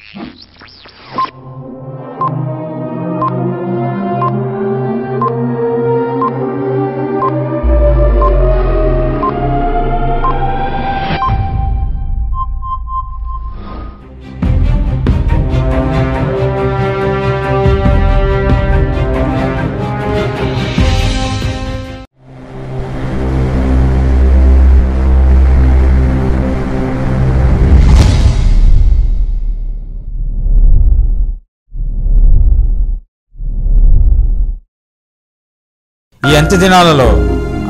ఈ అంత్య దినాలలో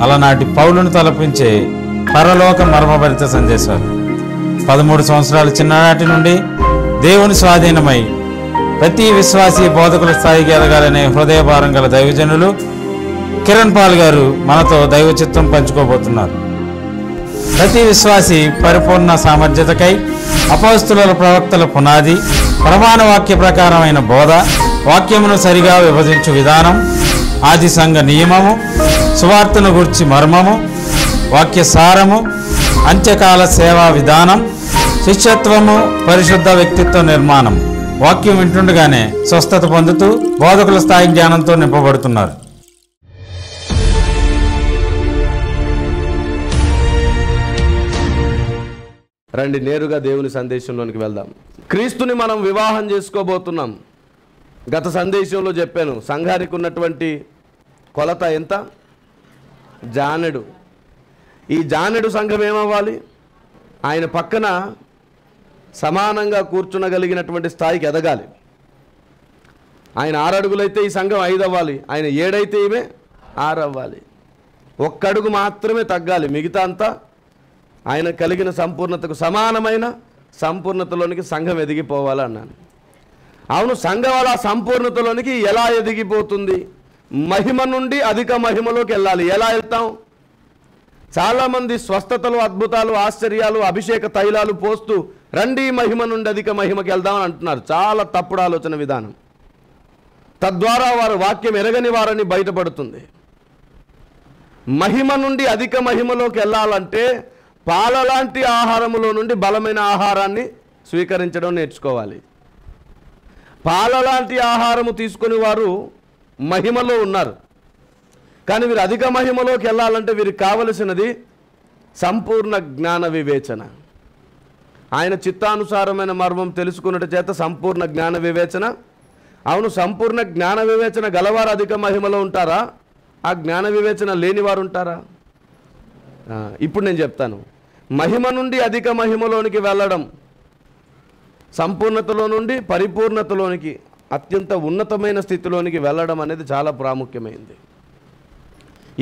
అలనాటి పౌలును తలపించే పరలోక మర్మభరిత సందేశాలు 13 సంవత్సరాల చిన్ననాటి నుండి దేవుని స్వాధీనమై ప్రతి విశ్వాసీ బోధకుల స్థాయికి ఎదగాలనే హృదయభారం గల దైవజనులు కిరణ్ పాల్ గారు మనతో దైవ చిత్తం పంచుకోబోతున్నారు. ప్రతి విశ్వాసి పరిపూర్ణ సామర్థ్యతకై అపొస్తలుల ప్రవక్తల పునాది, ప్రమాణ వాక్య ప్రకారమైన బోధ, వాక్యమును సరిగా విభజించు విధానం, ఆది సంఘ నియమము, సువార్తను గుర్చి మర్మము, వాక్య సారము, అంత్యకాల సేవా విధానం, శిష్యత్వము, పరిశుద్ధ వ్యక్తిత్వ నిర్మాణం. వాక్యం వింటుండగానే స్వస్థత పొందుతూ బోధకుల స్థాయి జ్ఞానంతో నింపబడుతున్నారు. రండి నేరుగా దేవుని సందేశంలోనికి వెళ్దాం. క్రీస్తుని మనం వివాహం చేసుకోబోతున్నాం. గత సందేశంలో చెప్పాను, సంఘానికి ఉన్నటువంటి కొలత ఎంత? జానెడు. ఈ జానెడు సంఘం ఏమవ్వాలి? ఆయన పక్కన సమానంగా కూర్చునగలిగినటువంటి స్థాయికి ఎదగాలి. ఆయన 6 అడుగులైతే ఈ సంఘం 5 అవ్వాలి. ఆయన 7 అయితే ఈమె 6 అవ్వాలి. 1 అడుగు మాత్రమే తగ్గాలి. మిగతా అంతా ఆయన కలిగిన సంపూర్ణతకు సమానమైన సంపూర్ణతలోనికి సంఘం ఎదిగిపోవాలన్నాను. అవును, సంఘం అలా సంపూర్ణతలోనికి ఎలా ఎదిగిపోతుంది? మహిమ నుండి అధిక మహిమలోకి వెళ్ళాలి. ఎలా వెళ్తాం? చాలామంది స్వస్థతలు, అద్భుతాలు, ఆశ్చర్యాలు, అభిషేక తైలాలు పోస్తూ రండి మహిమ నుండి అధిక మహిమకి వెళ్దామని అంటున్నారు. చాలా తప్పుడు ఆలోచన విధానం. తద్వారా వారు వాక్యం ఎరగని వారని బయటపడుతుంది. మహిమ నుండి అధిక మహిమలోకి వెళ్ళాలంటే పాలలాంటి ఆహారములో నుండి బలమైన ఆహారాన్ని స్వీకరించడం నేర్చుకోవాలి. పాలలాంటి ఆహారము తీసుకుని వారు మహిమలో ఉన్నారు. కానీ వీరు అధిక మహిమలోకి వెళ్ళాలంటే వీరికి కావలసినది సంపూర్ణ జ్ఞాన వివేచన. ఆయన చిత్తానుసారమైన మర్మం తెలుసుకున్నట్టు చేత సంపూర్ణ జ్ఞాన వివేచన. అవును, సంపూర్ణ జ్ఞాన వివేచన గలవారు అధిక మహిమలో ఉంటారా? ఆ జ్ఞాన వివేచన లేని వారు ఉంటారా? ఇప్పుడు నేను చెప్తాను. మహిమ నుండి అధిక మహిమలోనికి వెళ్ళడం, సంపూర్ణతలో నుండి పరిపూర్ణతలోనికి, అత్యంత ఉన్నతమైన స్థితిలోనికి వెళ్ళడం అనేది చాలా ప్రాముఖ్యమైనది.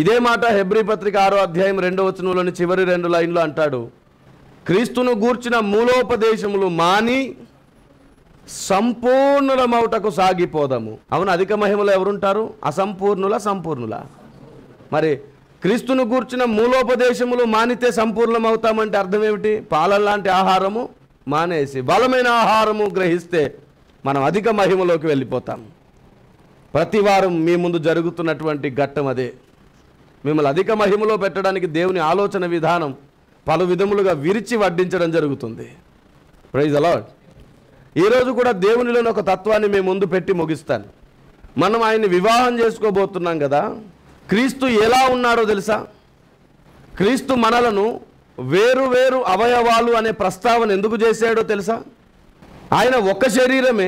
ఇదే మాట హెబ్రీ పత్రిక 6వ అధ్యాయం 2వ వచనంలోని చివరి 2 లైన్లో అంటాడు, క్రీస్తును గూర్చిన మూలోపదేశములు మాని సంపూర్ణులమౌటకు సాగిపోదాము. అవును, అధిక మహిమలో ఎవరుంటారు? అసంపూర్ణుల, సంపూర్ణుల? మరి క్రీస్తును గూర్చిన మూలోపదేశములు మానితే సంపూర్ణమవుతామంటే అర్థం ఏమిటి? పాలలాంటి ఆహారము మానేసి బలమైన ఆహారము గ్రహిస్తే మనం అధిక మహిమలోకి వెళ్ళిపోతాం. ప్రతి వారం మీ ముందు జరుగుతున్నటువంటి ఘట్టం అదే. మిమ్మల్ని అధిక మహిమలో పెట్టడానికి దేవుని ఆలోచన విధానం పలు విధములుగా విరిచి వడ్డించడం జరుగుతుంది. Praise the Lord. ఈరోజు కూడా దేవునిలోని ఒక తత్వాన్ని మీ ముందు పెట్టి ముగిస్తాను. మనం ఆయన్ని వివాహం చేసుకోబోతున్నాం కదా. క్రీస్తు ఎలా ఉన్నాడో తెలుసా? క్రీస్తు మనలను వేరు వేరు అవయవాలు అనే ప్రస్తావన ఎందుకు చేశాడో తెలుసా? ఆయన ఒక్క శరీరమే,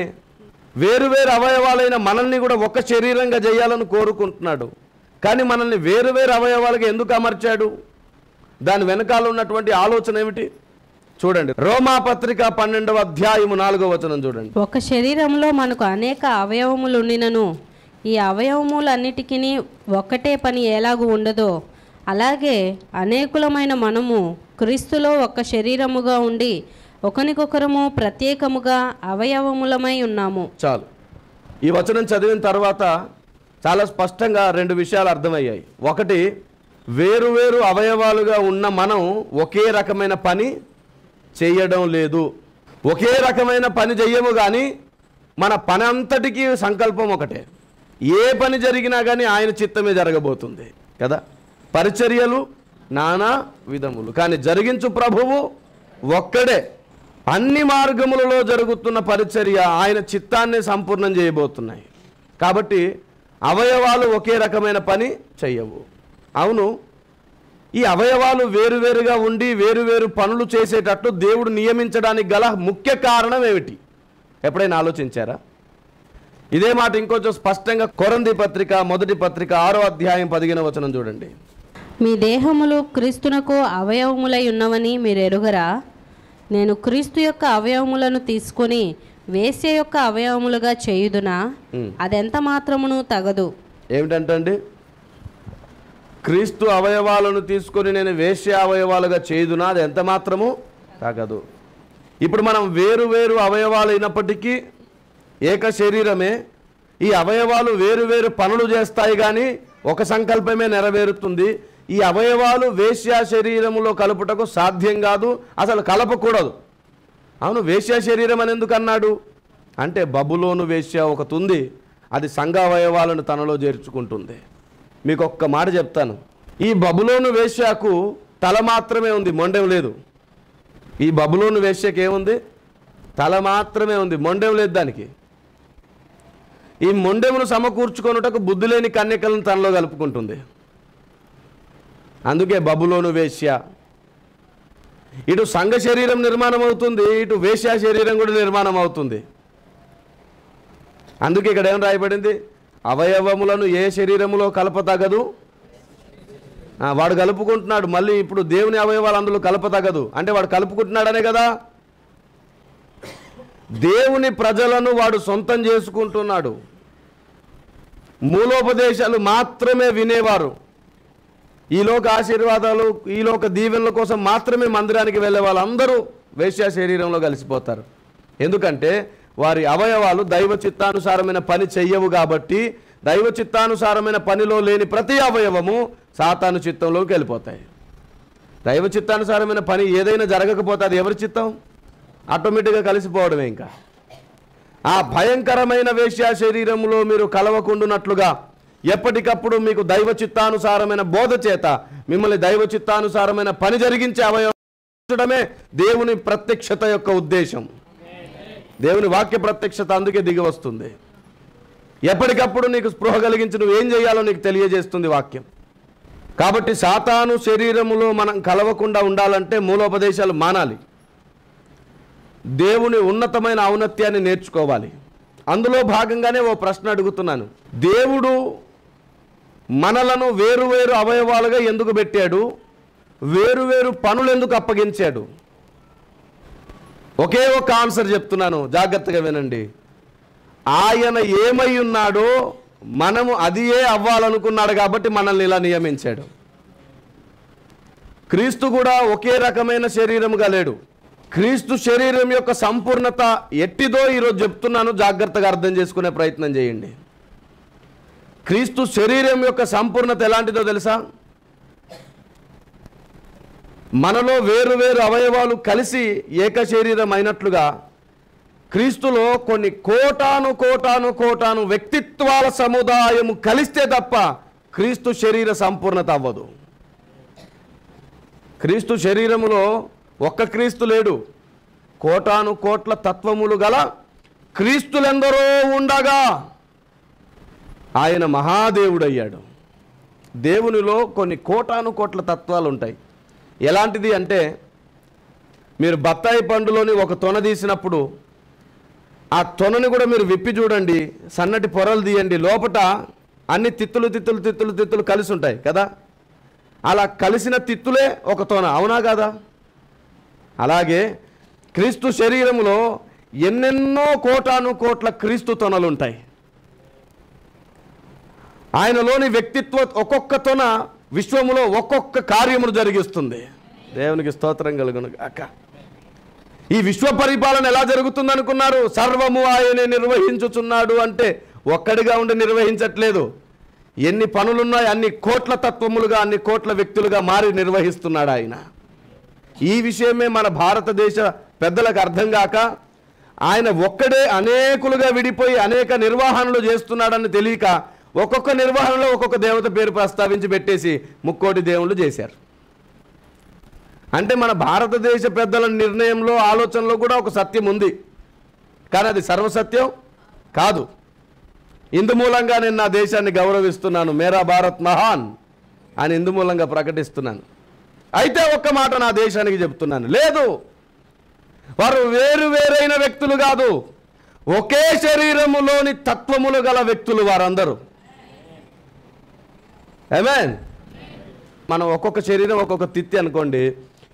వేరు వేరు అవయవాలైన మనల్ని కూడా ఒక్క శరీరంగా చేయాలని కోరుకుంటున్నాడు. కానీ మనల్ని వేరు వేరు అవయవాలుగా ఎందుకు అమర్చాడు? దాని వెనకాల ఉన్నటువంటి ఆలోచన ఏమిటి? చూడండి, రోమా పత్రిక 12వ అధ్యాయము 4వ వచనం చూడండి. ఒక శరీరంలో మనకు అనేక అవయవములు ఉండినను ఈ అవయవములన్నిటికీ ఒక్కటే పని ఎలాగూ ఉండదో అలాగే అనేకులమైన మనము క్రీస్తులో ఒక్క శరీరముగా ఉండి ఒకరికొకరము ప్రత్యేకముగా అవయవములమై ఉన్నాము. చాలు. ఈ వచనం చదివిన తర్వాత చాలా స్పష్టంగా 2 విషయాలు అర్థమయ్యాయి. ఒకటి, వేరువేరు అవయవాలుగా ఉన్న మనం ఒకే రకమైన పని చేయడం లేదు. ఒకే రకమైన పని చెయ్యము, కానీ మన పని అంతటికీ సంకల్పం ఒకటే. ఏ పని జరిగినా కానీ ఆయన చిత్తమే జరగబోతుంది కదా. పరిచర్యలు నానా విధములు, కానీ జరిగించు ప్రభువు ఒక్కడే. అన్ని మార్గములలో జరుగుతున్న పరిచర్య ఆయన చిత్తాన్ని సంపూర్ణం చేయబోతున్నాయి. కాబట్టి అవయవాలు ఒకే రకమైన పని చెయ్యవు. అవును, ఈ అవయవాలు వేరువేరుగా ఉండి వేరువేరు పనులు చేసేటట్టు దేవుడు నియమించడానికి గల ముఖ్య కారణం ఏమిటి? ఎప్పుడైనా ఆలోచించారా? ఇదే మాట ఇంకొంచెం స్పష్టంగా కొరింథీ పత్రిక 1వ పత్రిక 6వ అధ్యాయం 15వ వచనం చూడండి. మీ దేహములు క్రీస్తునకు అవయవములై ఉన్నవని మీరు ఎరుగరా? నేను క్రీస్తు యొక్క అవయవములను తీసుకొని వేశ్య యొక్క అవయవములుగా చేయుదునా? అదెంత మాత్రమును తగదు. ఏమిటంటండి? క్రీస్తు అవయవాలను తీసుకొని నేను వేశ్య అవయవాలుగా చేయుదునా? అది ఎంత మాత్రము తగదు. ఇప్పుడు మనం వేరు వేరు అవయవాలు అయినప్పటికీ ఏక శరీరమే. ఈ అవయవాలు వేరు వేరు పనులు చేస్తాయి, కానీ ఒక సంకల్పమే నెరవేరుతుంది. ఈ అవయవాలు వేశ్య శరీరములో కలుపుటకు సాధ్యం కాదు, అసలు కలపకూడదు. అవును, వేశ్య శరీరం అని ఎందుకు అన్నాడు అంటే బబులోను వేశ్య ఒకటి ఉంది, అది సంఘ అవయవాలను తనలో చేర్చుకుంటుంది. మీకు ఒక్క మాట చెప్తాను, ఈ బబులోను వేశ్యకు తల మాత్రమే ఉంది, మొండెం లేదు. ఈ బబులోను వేశ్యకి ఏముంది? తల మాత్రమే ఉంది, మొండెం లేదు దానికి. ఈ మొండెమును సమకూర్చుకొనుటకు బుద్ధి లేని కన్యకలను తనలో కలుపుకుంటుంది. అందుకే బబులోను వేశ్య. ఇటు సంఘ శరీరం నిర్మాణం అవుతుంది, ఇటు వేశ్య శరీరం కూడా నిర్మాణం అవుతుంది. అందుకే ఇక్కడ ఏం రాయబడింది? అవయవములను ఏ శరీరములో కలపతగదు. వాడు కలుపుకుంటున్నాడు, మళ్ళీ ఇప్పుడు దేవుని అవయవాలు అందులో కలపతగదు అంటే వాడు కలుపుకుంటున్నాడనే కదా. దేవుని ప్రజలను వాడు సొంతం చేసుకుంటున్నాడు. మూలోపదేశాలు మాత్రమే వినేవారు, ఈలోక ఆశీర్వాదాలు ఈలోక దీవెనల కోసం మాత్రమే మందిరానికి వెళ్ళే వాళ్ళందరూ వేశ్య శరీరంలో కలిసిపోతారు. ఎందుకంటే వారి అవయవాలు దైవ చిత్తానుసారమైన పని చెయ్యవు కాబట్టి, దైవ చిత్తానుసారమైన పనిలో లేని ప్రతి అవయవము సాతాను చిత్తంలోకి వెళ్ళిపోతాయి. దైవ చిత్తానుసారమైన పని ఏదైనా జరగకపోతే అది ఎవరి చిత్తం? ఆటోమేటిక్గా కలిసిపోవడమే. ఇంకా ఆ భయంకరమైన వేశ్య శరీరంలో మీరు కలవకుండునట్లుగా ఎప్పటికప్పుడు మీకు దైవ చిత్తానుసారమైన బోధ చేత మిమ్మల్ని దైవ చిత్తానుసారమైన పని జరిగించే అవయవమే దేవుని ప్రత్యక్షత యొక్క ఉద్దేశం. దేవుని వాక్య ప్రత్యక్షత అందుకే దిగి వస్తుంది. ఎప్పటికప్పుడు నీకు స్పృహ కలిగించి నువ్వు ఏం చేయాలో నీకు తెలియజేస్తుంది వాక్యం. కాబట్టి సాతాను శరీరములో మనం కలవకుండా ఉండాలంటే మూలోపదేశాలు మానాలి, దేవుని ఉన్నతమైన ఔన్నత్యాన్ని నేర్చుకోవాలి. అందులో భాగంగానే ఓ ప్రశ్న అడుగుతున్నాను. దేవుడు మనలను వేరువేరు అవయవాలుగా ఎందుకు పెట్టాడు? వేరువేరు పనులు ఎందుకు అప్పగించాడు? ఒకే ఒక ఆన్సర్ చెప్తున్నాను, జాగ్రత్తగా వినండి. ఆయన ఏమై ఉన్నాడో మనము అదియే అవ్వాలనుకున్నాడు కాబట్టి మనల్ని ఇలా నియమించాడు. క్రీస్తు కూడా ఒకే రకమైన శరీరముగా లేడు. క్రీస్తు శరీరం యొక్క సంపూర్ణత ఎట్టిదో ఈరోజు చెప్తున్నాను, జాగ్రత్తగా అర్థం చేసుకునే ప్రయత్నం చేయండి. క్రీస్తు శరీరం యొక్క సంపూర్ణత ఎలాంటిదో తెలుసా? మనలో వేరువేరు అవయవాలు కలిసి ఏక శరీరం అయినట్లుగా క్రీస్తులో కొన్ని కోటాను కోటాను కోటాను వ్యక్తిత్వాల సముదాయము కలిస్తే తప్ప క్రీస్తు శరీర సంపూర్ణత అవ్వదు. క్రీస్తు శరీరములో ఒక్క క్రీస్తు లేడు, కోటాను కోట్ల తత్వములు గల క్రీస్తులెందరో ఉండగా ఆయన మహాదేవుడయ్యాడు. దేవునిలో కొన్ని కోటాను కోట్ల తత్వాలు ఉంటాయి. ఎలాంటిది అంటే, మీరు బత్తాయి పండులోని ఒక తొన తీసినప్పుడు ఆ తొనని కూడా మీరు విప్పి చూడండి, సన్నటి పొరలు తీయండి, లోపట అన్ని తిత్తులు తిత్తులు తిత్తులు తిత్తులు కలిసి ఉంటాయి కదా. అలా కలిసిన తిత్తులే ఒక తొన, అవునా కదా? అలాగే క్రీస్తు శరీరములో ఎన్నెన్నో కోటాను కోట్ల క్రీస్తు తొనలు ఉంటాయి. ఆయనలోని వ్యక్తిత్వ ఒక్కొక్క తొన విశ్వములో ఒక్కొక్క కార్యమును జరిగిస్తుంది. దేవునికి స్తోత్రం కలుగును గాక. ఈ విశ్వ పరిపాలన ఎలా జరుగుతుంది అనుకున్నారు? సర్వము ఆయనే నిర్వహించుచున్నాడు అంటే ఒక్కడిగా ఉండి నిర్వహించట్లేదు. ఎన్ని పనులున్నాయి అన్ని కోట్ల తత్వములుగా, అన్ని కోట్ల వ్యక్తులుగా మారి నిర్వహిస్తున్నాడు ఆయన. ఈ విషయమే మన భారతదేశ పెద్దలకు అర్థం కాక ఆయన ఒక్కడే అనేకులుగా విడిపోయి అనేక నిర్వహణలు చేస్తున్నాడని తెలియక ఒక్కొక్క నిర్వహణలో ఒక్కొక్క దేవత పేరు ప్రస్తావించి పెట్టేసి ముక్కోటి దేవుళ్ళు చేశారు. అంటే మన భారతదేశ పెద్దల నిర్ణయంలో, ఆలోచనలో కూడా ఒక సత్యం ఉంది, కానీ అది సర్వసత్యం కాదు. ఇందు మూలంగా నేను నా దేశాన్ని గౌరవిస్తున్నాను, మేరా భారత్ మహాన్ అని ఇందు మూలంగా ప్రకటిస్తున్నాను. అయితే ఒక్క మాట నా దేశానికి చెప్తున్నాను, లేదు, వారు వేరు వేరైన వ్యక్తులు కాదు, ఒకే శరీరములోని తత్వములు గల వ్యక్తులు వారందరూ. ఆమేన్. మనం ఒక్కొక్క శరీరం ఒక్కొక్క తిత్తి అనుకోండి,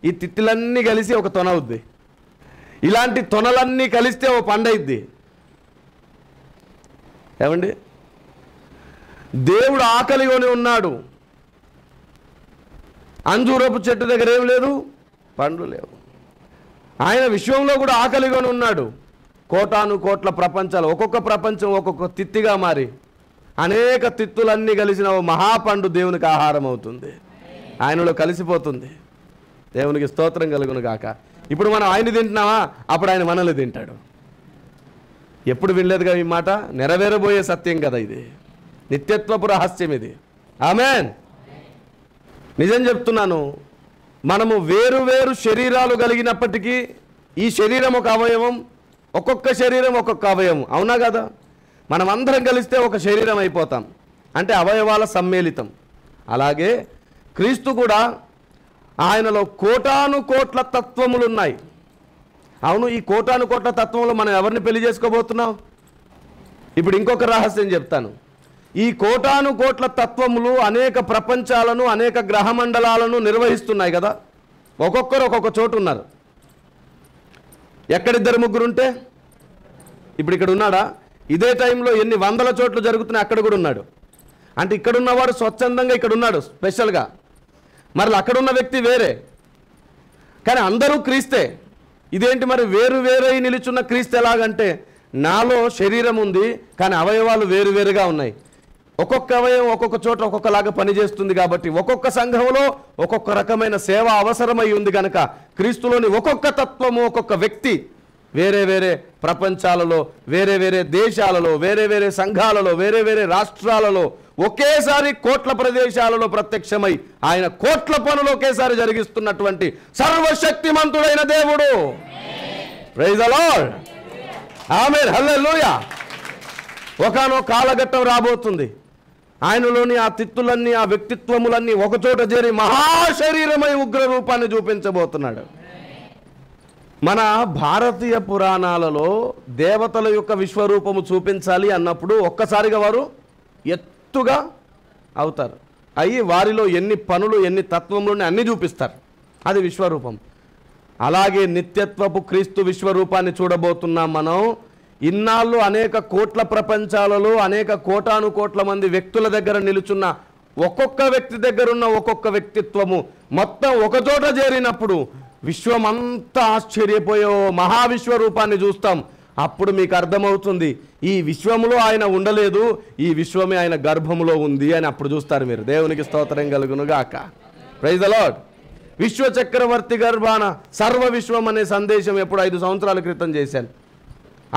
ఈ తిత్తులన్నీ కలిసి ఒక తొన అవుద్ది. ఇలాంటి తొనలన్నీ కలిస్తే ఓ పండయిద్ది. ఏమండి, దేవుడు ఆకలిగానే ఉన్నాడు. అంజూరపు చెట్టు దగ్గర ఏం లేదు, పండ్లు లేవు. ఆయన విశ్వంలో కూడా ఆకలిగానే ఉన్నాడు. కోటాను కోట్ల ప్రపంచాలు, ఒక్కొక్క ప్రపంచం ఒక్కొక్క తిత్తిగా మారి అనేక తిత్తులన్నీ కలిసిన ఓ మహాపండు దేవునికి ఆహారం అవుతుంది, ఆయనలో కలిసిపోతుంది. దేవునికి స్తోత్రం కలుగును గాక. ఇప్పుడు మనం ఆయన తింటున్నామా, అప్పుడు ఆయన మనల్ని తింటాడు. ఎప్పుడు వినలేదుగా ఈ మాట, నెరవేరబోయే సత్యం కదా ఇది, నిత్యత్వపు రహస్యం ఇది. ఆమేన్. నిజం చెప్తున్నాను, మనము వేరు వేరు శరీరాలు కలిగినప్పటికీ ఈ శరీరం ఒక అవయవం, ఒక్కొక్క శరీరం ఒక్కొక్క అవయవం, అవునా కదా? మనం అందరం కలిస్తే ఒక శరీరం అయిపోతాం, అంటే అవయవాల సమ్మేళితం. అలాగే క్రీస్తు కూడా, ఆయనలో కోటాను కోట్ల తత్వములు ఉన్నాయి. అవును, ఈ కోటాను కోట్ల తత్వంలో మనం ఎవరిని పెళ్లి చేసుకోబోతున్నాం? ఇప్పుడు ఇంకొక రహస్యం చెప్తాను. ఈ కోటాను కోట్ల తత్వములు అనేక ప్రపంచాలను, అనేక గ్రహమండలాలను నిర్వహిస్తున్నాయి కదా. ఒక్కొక్కరు ఒక్కొక్క చోటు ఉన్నారు. ఎక్కడిద్దరు ముగ్గురు ఉంటే, ఇప్పుడు ఇక్కడ ఉన్నాడా, ఇదే టైంలో ఎన్ని వందల చోట్ల జరుగుతున్నాయి అక్కడ కూడా ఉన్నాడు. అంటే ఇక్కడ ఉన్నవాడు స్వచ్ఛందంగా ఇక్కడ ఉన్నాడు స్పెషల్గా, మరి అక్కడున్న వ్యక్తి వేరే, కానీ అందరూ క్రీస్తే. ఇదేంటి మరి వేరు వేరే నిలుచున్న క్రీస్తు ఎలాగంటే, నాలో శరీరం ఉంది కానీ అవయవాలు వేరువేరుగా ఉన్నాయి. ఒక్కొక్క అవయవం ఒక్కొక్క చోట ఒక్కొక్కలాగా పనిచేస్తుంది కాబట్టి ఒక్కొక్క సంఘంలో ఒక్కొక్క రకమైన సేవ అవసరమై ఉంది కనుక క్రీస్తులోని ఒక్కొక్క తత్వము, ఒక్కొక్క వ్యక్తి వేరే వేరే ప్రపంచాలలో, వేరే వేరే దేశాలలో, వేరే వేరే సంఘాలలో, వేరే వేరే రాష్ట్రాలలో ఒకేసారి కోట్ల ప్రదేశాలలో ప్రత్యక్షమై ఆయన కోట్ల పనులు ఒకేసారి జరిగిస్తున్నటువంటి సర్వశక్తిమంతుడైన దేవుడు. Praise the Lord. Amen. Hallelujah. ఒకానో కాలఘట్టం రాబోతుంది, ఆయనలోని ఆ తిత్తులన్నీ, ఆ వ్యక్తిత్వములన్నీ ఒకచోట చేరి మహాశరీరమై ఉగ్ర రూపాన్ని చూపించబోతున్నాడు. మన భారతీయ పురాణాలలో దేవతల యొక్క విశ్వరూపము చూపించాలి అన్నప్పుడు ఒక్కసారిగా వారు ఎత్తుగా అవుతారు. అయ్యి వారిలో ఎన్ని పనులు, ఎన్ని తత్వములు అన్నీ చూపిస్తారు, అది విశ్వరూపం. అలాగే నిత్యత్వపు క్రీస్తు విశ్వరూపాన్ని చూడబోతున్నాం మనం. ఇన్నాళ్ళు అనేక కోట్ల ప్రపంచాలలో అనేక కోటాను కోట్ల మంది వ్యక్తుల దగ్గర నిలుచున్న ఒక్కొక్క వ్యక్తి దగ్గర ఉన్న ఒక్కొక్క వ్యక్తిత్వము మొత్తం ఒకచోట చేరినప్పుడు విశ్వమంతా ఆశ్చర్యపోయే మహావిశ్వరూపాన్ని చూస్తాం. అప్పుడు మీకు అర్థమవుతుంది, ఈ విశ్వములో ఆయన ఉండలేదు, ఈ విశ్వమే ఆయన గర్భములో ఉంది అని అప్పుడు చూస్తారు మీరు. దేవునికి స్తోత్రం కలుగునుగాక. Praise the lord. విశ్వచక్రవర్తి గర్భాన సర్వ విశ్వం అనే సందేశం ఎప్పుడు 5 సంవత్సరాల క్రితం చేశాను.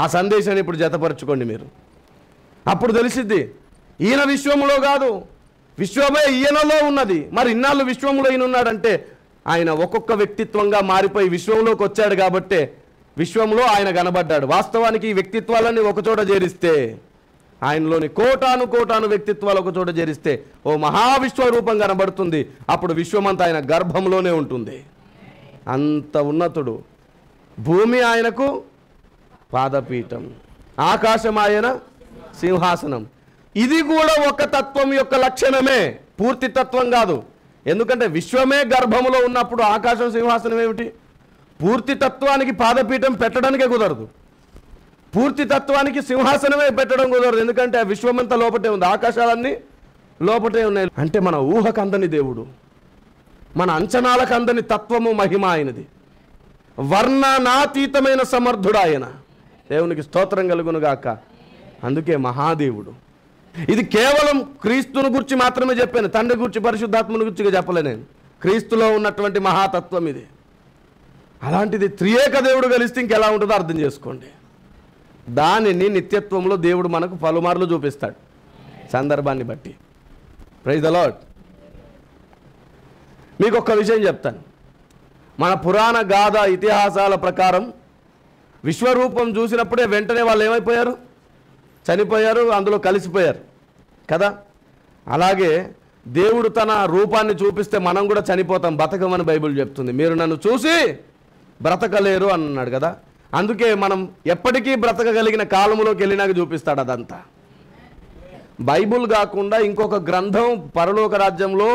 ఆ సందేశాన్ని ఇప్పుడు జతపరచుకోండి మీరు. అప్పుడు తెలిసిద్ది, ఈయన విశ్వములో కాదు, విశ్వమే ఈయనలో ఉన్నది. మరి ఇన్నాళ్ళు విశ్వములో ఈయన ఉన్నాడంటే ఆయన ఒక్కొక్క వ్యక్తిత్వంగా మారిపోయి విశ్వంలోకి వచ్చాడు కాబట్టే విశ్వంలో ఆయన కనబడ్డాడు. వాస్తవానికి ఈ వ్యక్తిత్వాలన్నీ ఒకచోట చేరిస్తే, ఆయనలోని కోటాను కోటాను వ్యక్తిత్వాలు ఒకచోట చేరిస్తే ఓ మహావిశ్వరూపం కనబడుతుంది. అప్పుడు విశ్వమంతా ఆయన గర్భంలోనే ఉంటుంది. అంత ఉన్నతుడు. భూమి ఆయనకు పాదపీఠం, ఆకాశం ఆయన సింహాసనం. ఇది కూడా ఒక తత్వం యొక్క లక్షణమే, పూర్తి తత్వం కాదు. ఎందుకంటే విశ్వమే గర్భములో ఉన్నప్పుడు ఆకాశం సింహాసనం ఏమిటి? పూర్తి తత్వానికి పాదపీఠం పెట్టడానికే కుదరదు, పూర్తి తత్వానికి సింహాసనమే పెట్టడం కుదరదు. ఎందుకంటే ఆ విశ్వమంతా లోపటే ఉంది, ఆకాశాలన్నీ లోపటే ఉన్నాయి. అంటే మన ఊహకు అందని దేవుడు, మన అంచనాలకు అందని తత్వము, మహిమ ఆయనది. వర్ణనాతీతమైన సమర్థుడు ఆయన. దేవునికి స్తోత్రం కలుగునుగాక. అందుకే మహాదేవుడు. ఇది కేవలం క్రీస్తుని గురించి మాత్రమే చెప్పాను, తండ్రి గురించి, పరిశుద్ధాత్మని గురించి చెప్పలే నేను. క్రీస్తులో ఉన్నటువంటి మహాతత్వం ఇది. అలాంటిది త్రియేక దేవుడు కలిస్తే ఇంకెలా ఉంటుందో అర్థం చేసుకోండి. దానిని నిత్యత్వంలో దేవుడు మనకు పలుమార్లు చూపిస్తాడు సందర్భాన్ని బట్టి. Praise the Lord. మీకు ఒక్క విషయం చెప్తాను. మన పురాణ గాథ ఇతిహాసాల ప్రకారం విశ్వరూపం చూసినప్పుడే వెంటనే వాళ్ళు ఏమైపోయారు? చనిపోయారు, అందులో కలిసిపోయారు కదా. అలాగే దేవుడు తన రూపాన్ని చూపిస్తే మనం కూడా చనిపోతాం, బతకమని బైబిల్ చెప్తుంది. మీరు నన్ను చూసి బ్రతకలేరు అన్నాడు కదా. అందుకే మనం ఎప్పటికీ బ్రతకగలిగిన కాలంలోకి వెళ్ళినాక చూపిస్తాడు అదంతా. బైబిల్ కాకుండా ఇంకొక గ్రంథం పరలోక రాజ్యంలో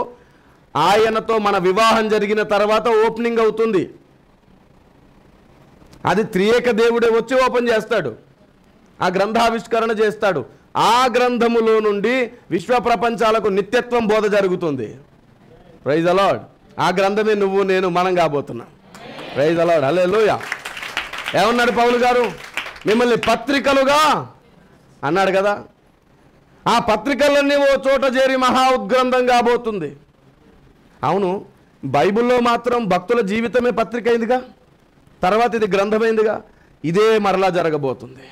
ఆయనతో మన వివాహం జరిగిన తర్వాత ఓపెనింగ్ అవుతుంది. అది త్రియేక దేవుడే వచ్చి ఓపెన్ చేస్తాడు, ఆ గ్రంథావిష్కరణ చేస్తాడు. ఆ గ్రంథములో నుండి విశ్వ ప్రపంచాలకు నిత్యత్వం బోధ జరుగుతుంది. Praise the Lord. ఆ గ్రంథమే నువ్వు నేను మనం కాబోతున్నాం. Praise the Lord. హల్లెలూయా. ఏమన్నాడు పౌలు గారు? మిమ్మల్ని పత్రికలుగా అన్నాడు కదా. ఆ పత్రికలన్నీ ఓ చోట చేరి మహా ఉద్గ్రంథం కాబోతుంది. అవును, బైబిల్లో మాత్రం భక్తుల జీవితమే పత్రిక అయిందిగా, తర్వాత ఇది గ్రంథమైందిగా. ఇదే మరలా జరగబోతుంది.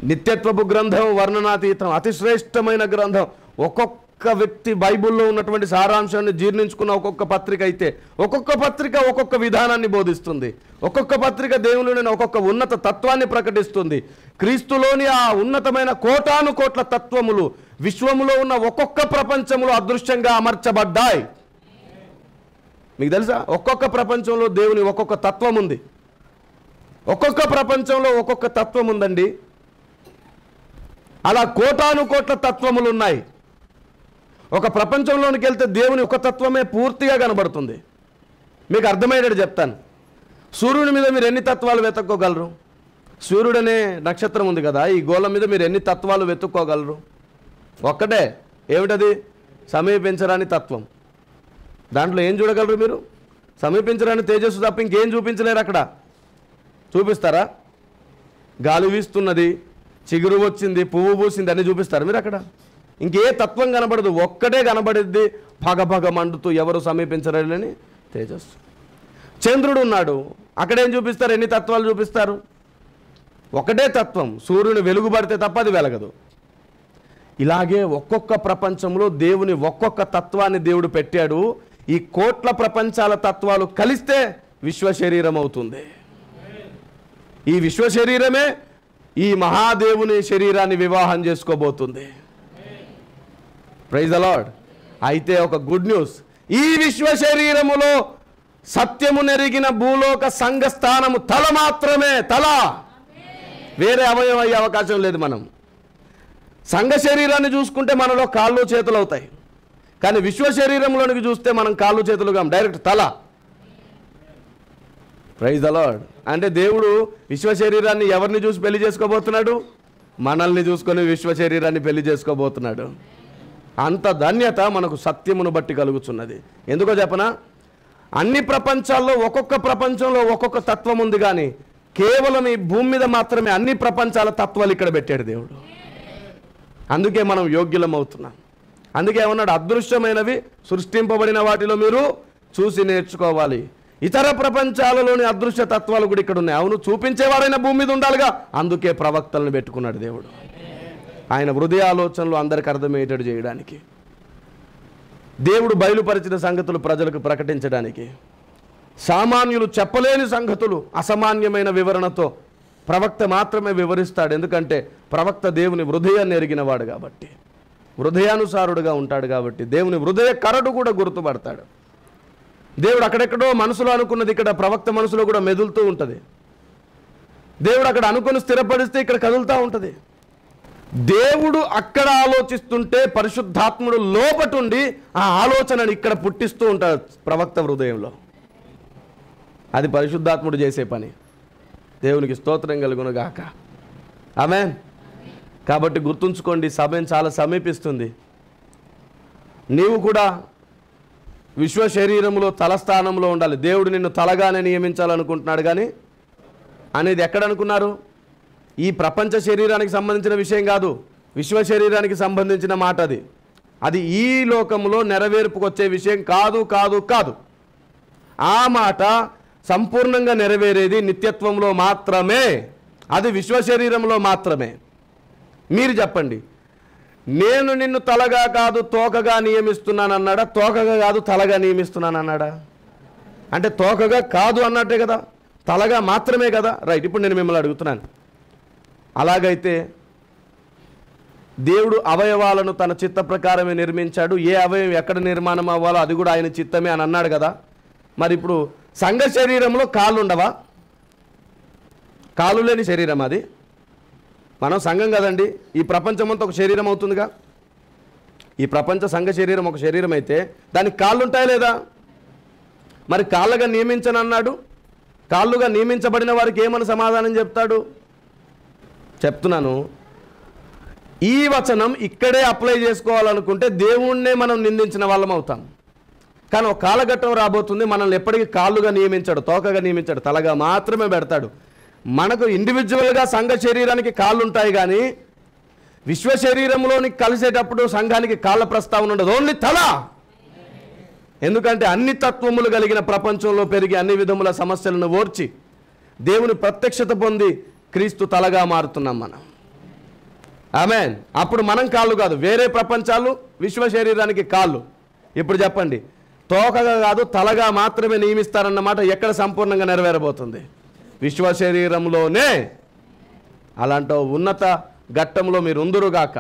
నిత్యత్వపు గ్రంథం, వర్ణనాతీతం, అతి శ్రేష్టమైన గ్రంథం. ఒక్కొక్క వ్యక్తి బైబిల్లో ఉన్నటువంటి సారాంశాన్ని జీర్ణించుకున్న ఒక్కొక్క పత్రిక అయితే, ఒక్కొక్క పత్రిక ఒక్కొక్క విధానాన్ని బోధిస్తుంది. ఒక్కొక్క పత్రిక దేవునిలోని ఒక్కొక్క ఉన్నత తత్వాన్ని ప్రకటిస్తుంది. క్రీస్తులోని ఆ ఉన్నతమైన కోటాను కోట్ల తత్వములు విశ్వములో ఉన్న ఒక్కొక్క ప్రపంచంలో అదృశ్యంగా అమర్చబడ్డాయి. మీకు తెలుసా? ఒక్కొక్క ప్రపంచంలో దేవుని ఒక్కొక్క తత్వం ఉంది. ఒక్కొక్క ప్రపంచంలో ఒక్కొక్క తత్వం ఉందండి. అలా కోటాను కోట్ల తత్వములు ఉన్నాయి. ఒక ప్రపంచంలోనికి వెళ్తే దేవుని ఒక తత్వమే పూర్తిగా కనబడుతుంది. మీకు అర్థమయ్యేటట్టు చెప్తాను. సూర్యుని మీద మీరు ఎన్ని తత్వాలు వెతుక్కోగలరు? సూర్యుడనే నక్షత్రం ఉంది కదా, ఈ గోళం మీద మీరు ఎన్ని తత్వాలు వెతుక్కోగలరు? ఒక్కటే. ఏమిటది? సమీపించరాని తత్వం. దాంట్లో ఏం చూడగలరు మీరు? సమీపించరాని తేజస్సు తప్ప ఇంకేం చూపించలేరు. అక్కడ చూపిస్తారా? గాలి వీస్తున్నది, చిగురు వచ్చింది, పువ్వు పూసింది అని చూపిస్తారు మీరు అక్కడ? ఇంకే తత్వం కనబడదు, ఒక్కటే కనబడిద్ది, భగభగ మండుతూ ఎవరు సమీపించలేని తేజస్సు. చంద్రుడు ఉన్నాడు, అక్కడేం చూపిస్తారు? ఎన్ని తత్వాలు చూపిస్తారు? ఒకటే తత్వం. సూర్యుని వెలుగుబడితే తప్ప అది వెలగదు. ఇలాగే ఒక్కొక్క ప్రపంచంలో దేవుని ఒక్కొక్క తత్వాన్ని దేవుడు పెట్టాడు. ఈ కోట్ల ప్రపంచాల తత్వాలు కలిస్తే విశ్వ శరీరం అవుతుంది. ఈ విశ్వ శరీరమే ఈ మహాదేవుని శరీరాన్ని వివాహం చేసుకోబోతుంది. Praise the lord. అయితే ఒక గుడ్ న్యూస్, ఈ విశ్వ శరీరములో సత్యము నెరిగిన భూలోక సంఘ స్థానము తల మాత్రమే. తల, వేరే అవయవం అయ్యే అవకాశం లేదు. మనం సంఘ శరీరాన్ని చూసుకుంటే మనలో కాళ్ళు చేతులు అవుతాయి, కానీ విశ్వ శరీరంలోనికి చూస్తే మనం కాళ్ళు చేతులుగా డైరెక్ట్ తల. Praise the Lord. అంటే దేవుడు విశ్వ శరీరాన్ని ఎవరిని చూసి పెళ్లి చేసుకోబోతున్నాడు? మనల్ని చూసుకొని విశ్వ శరీరాన్ని పెళ్లి చేసుకోబోతున్నాడు. అంత ధన్యత మనకు సత్యమును బట్టి కలుగుతున్నది. ఎందుకో చెప్పనా? అన్ని ప్రపంచాల్లో ఒక్కొక్క ప్రపంచంలో ఒక్కొక్క తత్వం ఉంది, కానీ కేవలం ఈ భూమి మీద మాత్రమే అన్ని ప్రపంచాల తత్వాలు ఇక్కడ పెట్టాడు దేవుడు. అందుకే మనం యోగ్యులం అవుతున్నాం. అందుకే ఏమన్నాడు? అదృశ్యమైనవి సృష్టింపబడిన వాటిలో మీరు చూసి నేర్చుకోవాలి. ఇతర ప్రపంచాలలోని అదృశ్య తత్వాలు కూడా ఇక్కడ ఉన్నాయి. అవును, చూపించేవాడైనా భూమి మీద ఉండాలిగా. అందుకే ప్రవక్తలను పెట్టుకున్నాడు దేవుడు, ఆయన హృదయ ఆలోచనలు అందరికి అర్థమయ్యేటట్టు చేయడానికి. దేవుడు బయలుపరిచిన సంగతులు ప్రజలకు ప్రకటించడానికి, సామాన్యులు చెప్పలేని సంగతులు అసామాన్యమైన వివరణతో ప్రవక్త మాత్రమే వివరిస్తాడు. ఎందుకంటే ప్రవక్త దేవుని హృదయాన్ని ఎరిగినవాడు కాబట్టి, హృదయానుసారుడుగా ఉంటాడు కాబట్టి దేవుని హృదయ కరడు కూడా గుర్తుపడతాడు. దేవుడు అక్కడెక్కడో మనసులో అనుకున్నది ఇక్కడ ప్రవక్త మనసులో కూడా మెదులుతూ ఉంటుంది. దేవుడు అక్కడ అనుకుని స్థిరపడిస్తే ఇక్కడ కదులుతూ ఉంటుంది. దేవుడు అక్కడ ఆలోచిస్తుంటే పరిశుద్ధాత్ముడు లోపటుండి ఆ ఆలోచనను ఇక్కడ పుట్టిస్తూ ఉంటాడు ప్రవక్త హృదయంలో. అది పరిశుద్ధాత్ముడు చేసే పని. దేవునికి స్తోత్రం కలుగునుగాక. ఆమేన్. కాబట్టి గుర్తుంచుకోండి, సమయం చాలా సమీపిస్తుంది. నీవు కూడా విశ్వ శరీరంలో తలస్థానంలో ఉండాలి. దేవుడు నిన్ను తలగానే నియమించాలనుకుంటున్నాడు, కానీ అనేది ఎక్కడ అనుకున్నారు? ఈ ప్రపంచ శరీరానికి సంబంధించిన విషయం కాదు, విశ్వ శరీరానికి సంబంధించిన మాట అది. అది ఈ లోకంలో నెరవేర్పుకు వచ్చే విషయం కాదు కాదు కాదు. ఆ మాట సంపూర్ణంగా నెరవేరేది నిత్యత్వంలో మాత్రమే. అది విశ్వ శరీరంలో మాత్రమే. మీరు చెప్పండి, నేను నిన్ను తలగా కాదు తోకగా నియమిస్తున్నానన్నాడా? తోకగా కాదు తలగా నియమిస్తున్నానన్నాడా? అంటే తోకగా కాదు అన్నట్టే కదా, తలగా మాత్రమే కదా. రైట్. ఇప్పుడు నేను మిమ్మల్ని అడుగుతున్నాను, అలాగైతే దేవుడు అవయవాలను తన చిత్త ప్రకారమే నిర్మించాడు, ఏ అవయవం ఎక్కడ నిర్మాణం అవ్వాలో అది కూడా ఆయన చిత్తమే అని అన్నాడు కదా. మరి ఇప్పుడు సంఘ శరీరంలో కాళ్ళు ఉండవా? కాళ్ళు లేని శరీరం అది. మనం సంఘం కదండి, ఈ ప్రపంచం అంతా ఒక శరీరం అవుతుందిగా. ఈ ప్రపంచ సంఘ శరీరం ఒక శరీరం అయితే దానికి కాళ్ళు ఉంటాయా లేదా? మరి కాళ్ళగా నియమించనన్నాడు. కాళ్ళుగా నియమించబడిన వారికి ఏమని సమాధానం చెప్తాడు? చెప్తున్నాను, ఈ వచనం ఇక్కడే అప్లై చేసుకోవాలనుకుంటే దేవుణ్ణే మనం నిందించిన వాళ్ళం అవుతాం. కానీ ఒక కాలఘట్టం రాబోతుంది, మనల్ని ఎప్పటికీ కాళ్ళుగా నియమించాడు, తోకగా నియమించాడు, తలగా మాత్రమే పెడతాడు. మనకు ఇండివిజువల్గా సంఘ శరీరానికి కాళ్ళు ఉంటాయి, కానీ విశ్వ శరీరంలోని కలిసేటప్పుడు సంఘానికి కాళ్ళ ప్రస్తావన ఉండదు, ఓన్లీ తల. ఎందుకంటే అన్ని తత్వములు కలిగిన ప్రపంచంలో పెరిగి అన్ని విధముల సమస్యలను ఓర్చి దేవుని ప్రత్యక్షత పొంది క్రీస్తు తలగా మారుతున్నాం మనం. ఆమేన్. అప్పుడు మనం కాళ్ళు కాదు, వేరే ప్రపంచాలు విశ్వ శరీరానికి కాళ్ళు. ఇప్పుడు చెప్పండి, తోకగా కాదు తలగా మాత్రమే నియమిస్తారన్నమాట ఎక్కడ సంపూర్ణంగా నెరవేరబోతుంది? విశ్వ శరీరంలోనే. అలాంటి ఉన్నత ఘట్టంలో మీరు ఉందురుగాక.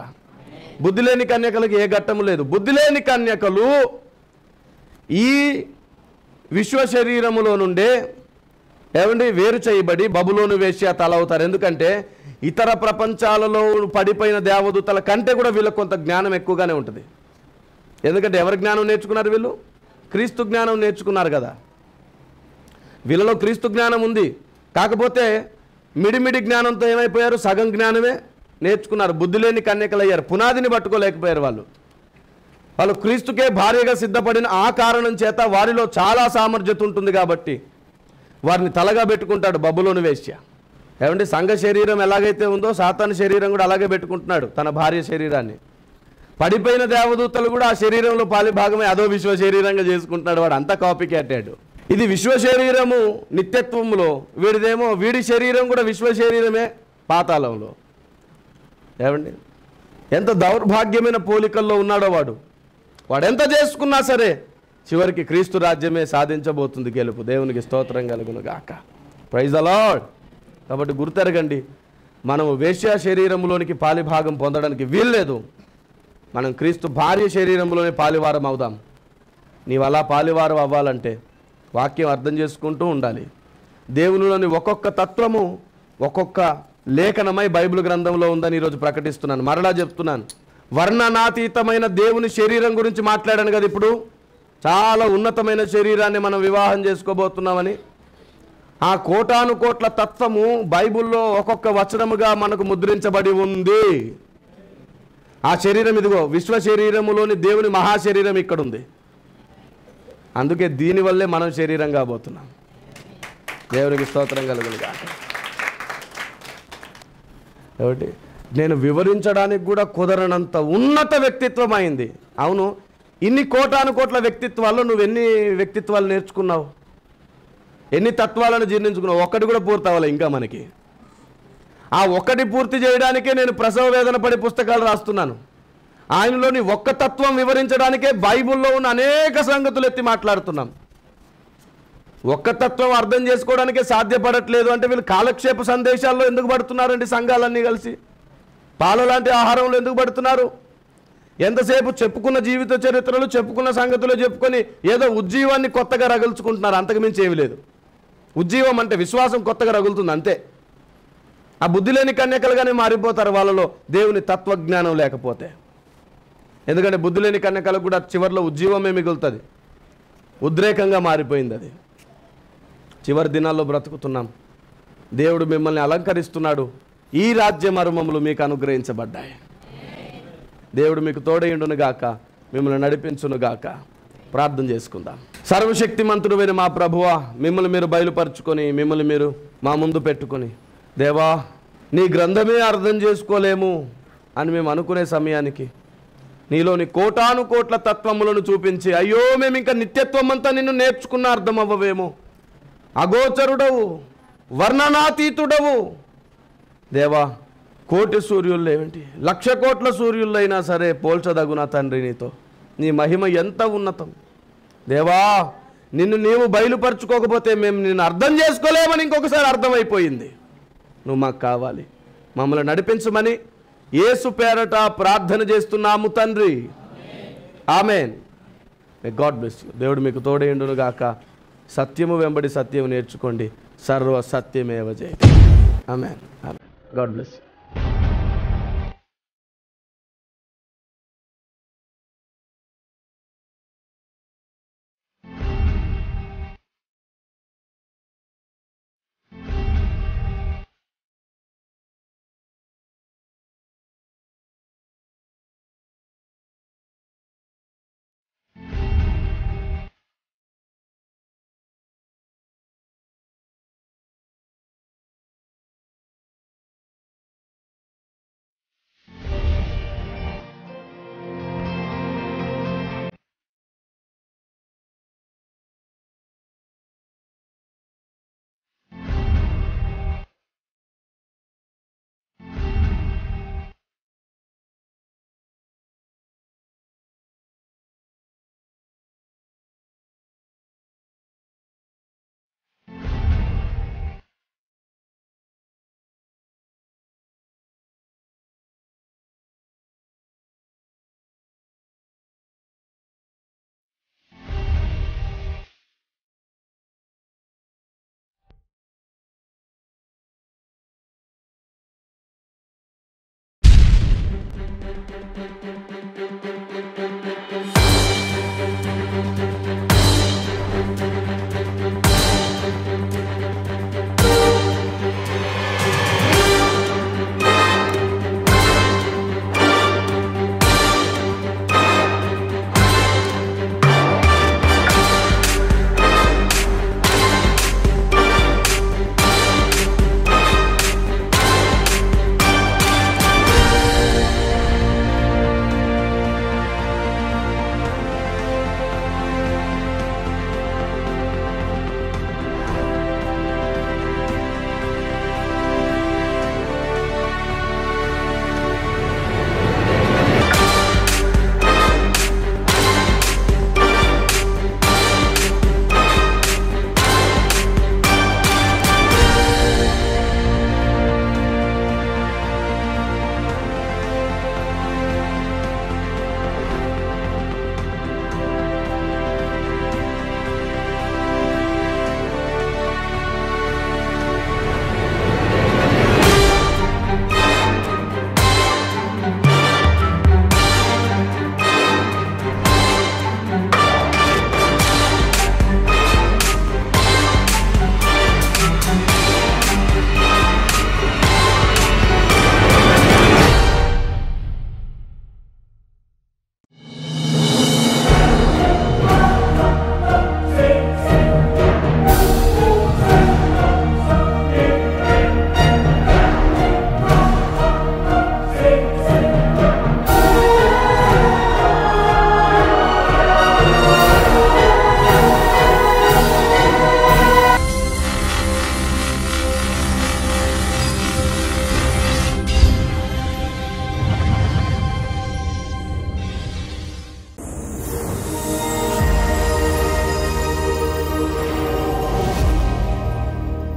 బుద్ధి లేని కన్యకలకు ఏ ఘట్టము లేదు. బుద్ధి లేని కన్యకలు ఈ విశ్వ శరీరములో నుండే ఏమండి వేరు చేయబడి బబులోను వేశ్య తల అవుతారు. ఎందుకంటే ఇతర ప్రపంచాలలో పడిపోయిన దేవదూతల కంటే కూడా వీళ్ళకి కొంత జ్ఞానం ఎక్కువగానే ఉంటుంది. ఎందుకంటే ఎవరి జ్ఞానం నేర్చుకున్నారు? వీళ్ళు క్రీస్తు జ్ఞానం నేర్చుకున్నారు కదా. వీళ్ళలో క్రీస్తు జ్ఞానం ఉంది, కాకపోతే మిడిమిడి జ్ఞానంతో ఏమైపోయారు? సగం జ్ఞానమే నేర్చుకున్నారు. బుద్ధి లేని కన్యకలు అయ్యారు, పునాదిని పట్టుకోలేకపోయారు. వాళ్ళు క్రీస్తుకే భార్యగా సిద్ధపడిన ఆ కారణం చేత వారిలో చాలా సామర్థ్యత ఉంటుంది కాబట్టి వారిని తలగా పెట్టుకుంటాడు బబులోను వేశ్య. ఏమంటే సంఘ శరీరం ఎలాగైతే ఉందో సాతాను శరీరం కూడా అలాగే పెట్టుకుంటున్నాడు తన భార్య శరీరాన్ని. పడిపోయిన దేవదూతలు కూడా ఆ శరీరంలో పాలిభాగమే అదో విశ్వ శరీరంగా చేసుకుంటున్నాడు. వాడు అంతా కాపీ కట్టాడు. ఇది విశ్వ శరీరము నిత్యత్వంలో, వీడిదేమో వీడి శరీరం కూడా విశ్వ శరీరమే పాతాళంలో. ఏమండి ఎంత దౌర్భాగ్యమైన పోలికల్లో ఉన్నాడో వాడు ఎంత చేసుకున్నా సరే చివరికి క్రీస్తు రాజ్యమే సాధించబోతుంది గెలుపు. దేవునికి స్తోత్రం కలుగును గాక. Praise the Lord. కాబట్టి గుర్తెరగండి, మనం వేశ్య శరీరంలోనికి పాలిభాగం పొందడానికి వీల్లేదు. మనం క్రీస్తు భార్య శరీరంలోనే పాలివారం అవుదాం. నీవు అలా పాలివారం అవ్వాలంటే వాక్యం అర్థం చేసుకుంటూ ఉండాలి. దేవునిలోని ఒక్కొక్క తత్వము ఒక్కొక్క లేఖనమై బైబిల్ గ్రంథంలో ఉందని ఈరోజు ప్రకటిస్తున్నాను. మరలా చెప్తున్నాను, వర్ణనాతీతమైన దేవుని శరీరం గురించి మాట్లాడాను కదా. ఇప్పుడు చాలా ఉన్నతమైన శరీరాన్ని మనం వివాహం చేసుకోబోతున్నామని. ఆ కోటాను కోట్ల తత్వము బైబిల్లో ఒక్కొక్క వచనముగా మనకు ముద్రించబడి ఉంది. ఆ శరీరం ఇదిగో విశ్వ శరీరములోని దేవుని మహాశరీరం ఇక్కడ ఉంది. అందుకే దీనివల్లే మనం శరీరం కాబోతున్నాం. దేవునికి స్తోత్రం కలుగును గాక. కాబట్టి నేను వివరించడానికి కూడా కుదరనంత ఉన్నత వ్యక్తిత్వం అయింది. అవును, ఇన్ని కోటాను కోట్ల వ్యక్తిత్వాల్లో నువ్వు ఎన్ని వ్యక్తిత్వాలు నేర్చుకున్నావు? ఎన్ని తత్వాలను జీర్ణించుకున్నావు? ఒక్కటి కూడా పూర్తి అవ్వాలి ఇంకా మనకి. ఆ ఒక్కటి పూర్తి చేయడానికే నేను ప్రసవ వేదన పడి పుస్తకాలు రాస్తున్నాను. ఆయనలోని ఒక్క తత్వం వివరించడానికే బైబిల్లో ఉన్న అనేక సంగతులు ఎత్తి మాట్లాడుతున్నాం. ఒక్క తత్వం అర్థం చేసుకోవడానికే సాధ్యపడట్లేదు అంటే వీళ్ళు కాలక్షేప సందేశాల్లో ఎందుకు పడుతున్నారండి? సంఘాలన్నీ కలిసి పాల లాంటి ఆహారంలో ఎందుకు పడుతున్నారు? ఎంతసేపు చెప్పుకున్న జీవిత చరిత్రలు, చెప్పుకున్న సంగతులు చెప్పుకొని ఏదో ఉజ్జీవాన్ని కొత్తగా రగుల్చుకుంటున్నారు. అంతకుమించి ఏమీ లేదు. ఉజ్జీవం అంటే విశ్వాసం కొత్తగా రగులుతుంది అంతే. ఆ బుద్ధి లేని కన్యకలుగానే మారిపోతారు వాళ్ళలో దేవుని తత్వజ్ఞానం లేకపోతే. ఎందుకంటే బుద్ధి లేని కన్యకలకు కూడా చివరిలో ఉజ్జీవమే మిగులుతుంది. ఉద్రేకంగా మారిపోయింది అది. చివరి దినాల్లో బ్రతుకుతున్నాం. దేవుడు మిమ్మల్ని అలంకరిస్తున్నాడు. ఈ రాజ్య మర్మములు మీకు అనుగ్రహించబడ్డాయి. దేవుడు మీకు తోడయుండును గాక, మిమ్మల్ని నడిపించును గాక. ప్రార్థన చేసుకుందాం. సర్వశక్తిమంతుడైన మా ప్రభువా, మిమ్మల్ని మీరు బయలుపరుచుకొని మిమ్మల్ని మీరు మా ముందు పెట్టుకొని, దేవా నీ గ్రంథమే అర్థం చేసుకోలేము అని మేము అనుకునే సమయానికి నీలోని కోటాను కోట్ల తత్వములను చూపించి, అయ్యో మేము ఇంకా నిత్యత్వం అంతా నిన్ను నేర్చుకున్న అర్థం అవ్వవేమో, అగోచరుడవు, వర్ణనాతీతుడవు. దేవా కోటి సూర్యులు ఏమిటి, 1,00,000 కోట్ల సూర్యులైనా సరే పోల్చదగునా తండ్రి నీతో. నీ మహిమ ఎంత ఉన్నతం దేవా. నిన్ను నీవు బయలుపరుచుకోకపోతే మేము నిన్ను అర్థం చేసుకోలేమని ఇంకొకసారి అర్థమైపోయింది. నువ్వు మాకు కావాలి, మమ్మల్ని నడిపించమని యేసు పేరట ప్రార్థన చేస్తున్నాము తండ్రి. ఆమెన్. God bless you. దేవుడు మీకు తోడేయుండును గాక. సత్యము వెంబడి సత్యము నేర్చుకోండి. సర్వ సత్యమేవ జయతే. Amen. Amen. God bless you.